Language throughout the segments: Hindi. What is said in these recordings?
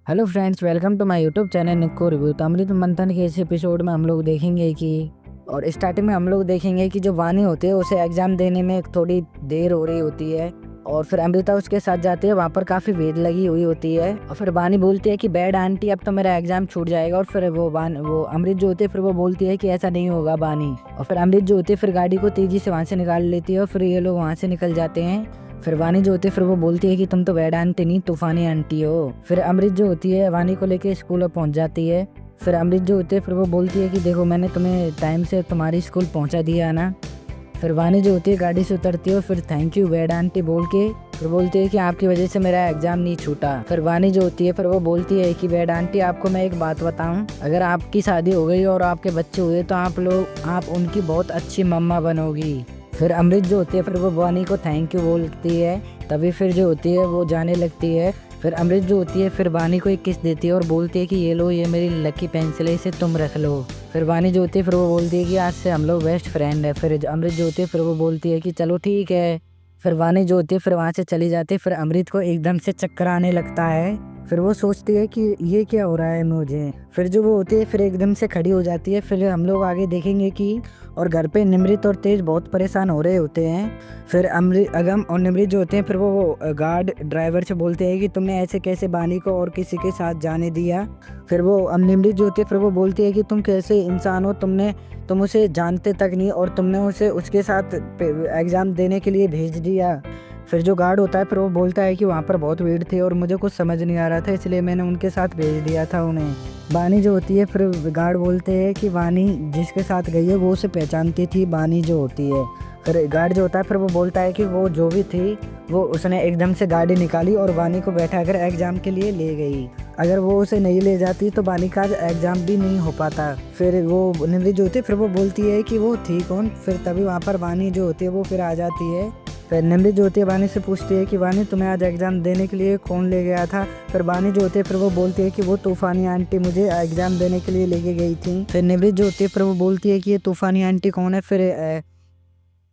Hello friends, welcome to my YouTube channel Nikko review. तो अमृत मंथन के इस एपिसोड में हम लोग देखेंगे कि और स्टार्टिंग में हम लोग देखेंगे कि जो वानी होती है उसे एग्ज़ाम देने में थोड़ी देर हो रही होती है और फिर अमृता उसके साथ जाती है। वहाँ पर काफ़ी भीड़ लगी हुई होती है और फिर वानी बोलती है कि बैड आंटी, अब तो मेरा एग्ज़ाम छूट जाएगा। और फिर वो अमृत जो होती है फिर वो बोलती है कि ऐसा नहीं होगा वानी। और फिर अमृत जो होती है फिर गाड़ी को तेज़ी से वहाँ से निकाल लेती है और फिर ये लोग वहाँ से निकल जाते हैं। फिर वानी जो होती है फिर वो बोलती है कि तुम तो बैड आंटी नहीं, तूफानी आंटी हो। फिर अमृत जो होती है वानी को लेके स्कूल पहुंच जाती है। फिर अमृत जो होती है फिर वो बोलती है कि देखो, मैंने तुम्हें टाइम से तुम्हारी स्कूल पहुंचा दिया ना। फिर वानी जो होती है गाड़ी से उतरती है और फिर थैंक यू बैड आंटी बोल के फिर बोलती है कि आपकी वजह से मेरा एग्जाम नहीं छूटा। फिर वानी जो होती है फिर वो बोलती है कि बैड आंटी, आपको मैं एक बात बताऊं, अगर आपकी शादी हो गई और आपके बच्चे हुए तो आप उनकी बहुत अच्छी मम्मा बनोगी। फिर अमृत जो होती है फिर वो वानी को थैंक यू बोलती है। तभी फिर जो होती है वो जाने लगती है। फिर अमृत जो होती है फिर वानी को एक किस देती है और बोलती है कि ये लो, ये मेरी लकी पेंसिल है, इसे तुम रख लो। फिर वानी जो होती है फिर वो बोलती है कि आज से हम लोग बेस्ट फ्रेंड है। फिर अमृत जो होती है फिर वो बोलती है कि चलो ठीक है। फिर वानी जो होती है फिर वहाँ से चली जाती है। फिर अमृत को एकदम से चक्कर आने लगता है। फिर वो सोचती है कि ये क्या हो रहा है मुझे। फिर जो वो होती है फिर एकदम से खड़ी हो जाती है। फिर हम लोग आगे देखेंगे कि और घर पे निमृत और तेज बहुत परेशान हो रहे होते हैं। फिर अगम और निमृत जो होते हैं फिर वो गार्ड ड्राइवर से बोलते हैं कि तुमने ऐसे कैसे वानी को और किसी के साथ जाने दिया। फिर वो निमृत जो होती है फिर वो बोलती है कि तुम कैसे इंसान हो, तुम उसे जानते तक नहीं और तुमने उसे उसके साथ एग्ज़ाम देने के लिए भेज दिया। फिर जो गार्ड होता है फिर वो बोलता है कि वहाँ पर बहुत भीड़ थी और मुझे कुछ समझ नहीं आ रहा था, इसलिए मैंने उनके साथ भेज दिया था उन्हें। वानी जो होती है फिर गार्ड बोलते हैं कि वानी जिसके साथ गई है वो उसे पहचानती थी, वानी जो होती है। फिर गार्ड जो होता है फिर वो बोलता है कि वो जो भी थी वो उसने एकदम से गाड़ी निकाली और वानी को बैठाकर एग्ज़ाम के लिए ले गई। अगर वो उसे नहीं ले जाती तो वानी का एग्ज़ाम भी नहीं हो पाता। फिर वो निमृत जो होती है फिर वो बोलती है कि वो थी कौन। फिर तभी वहाँ पर वानी जो होती है वो फिर आ जाती है। फिर निमृत जो होती है वानी से पूछती है कि वानी, तुम्हें आज एग्ज़ाम देने के लिए कौन ले गया था। फिर वानी जो होती है फिर वो बोलती है कि वो तूफानी आंटी मुझे एग्ज़ाम देने के लिए लेके गई थी। फिर निमृत जो होती है फिर वो बोलती है कि ये तूफानी आंटी कौन है।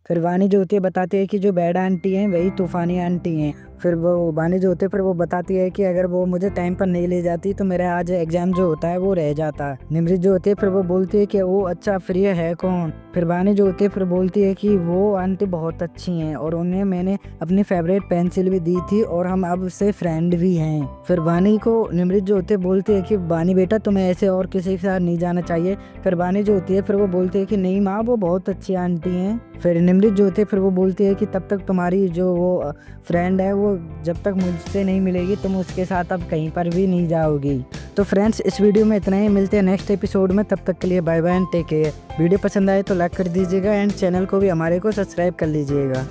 फिर वानी जो होती है बताती है कि जो बैड आंटी हैं वही तूफानी आंटी हैं। फिर वो वानी जो होते हैं फिर वो बताती है कि अगर वो मुझे टाइम पर नहीं ले जाती तो मेरा आज एग्जाम जो होता है वो रह जाता। निमृत जो होती है फिर वो बोलती है कि वो अच्छा, फिर ये है कौन। फिर वानी जो होती है फिर बोलती है कि वो आंटी बहुत अच्छी हैं और उन्हें मैंने अपनी फेवरेट पेंसिल भी दी थी और हम अब से फ्रेंड भी हैं। फिर वानी को निमृत जो होते बोलती है कि वानी बेटा, तुम्हें ऐसे और किसी के साथ नहीं जाना चाहिए। फिर वानी जो होती है फिर वो बोलती है कि नहीं माँ, वो बहुत अच्छी आंटी हैं। फिर निमृत जो होती है फिर वो बोलती है कि तब तक तुम्हारी जो वो फ्रेंड है वो जब तक मुझसे नहीं मिलेगी तुम उसके साथ अब कहीं पर भी नहीं जाओगी। तो फ्रेंड्स, इस वीडियो में इतना ही। मिलते हैं नेक्स्ट एपिसोड में, तब तक के लिए bye bye and take care. Video पसंद आए तो लाइक कर दीजिएगा एंड चैनल को भी हमारे को सब्सक्राइब कर लीजिएगा।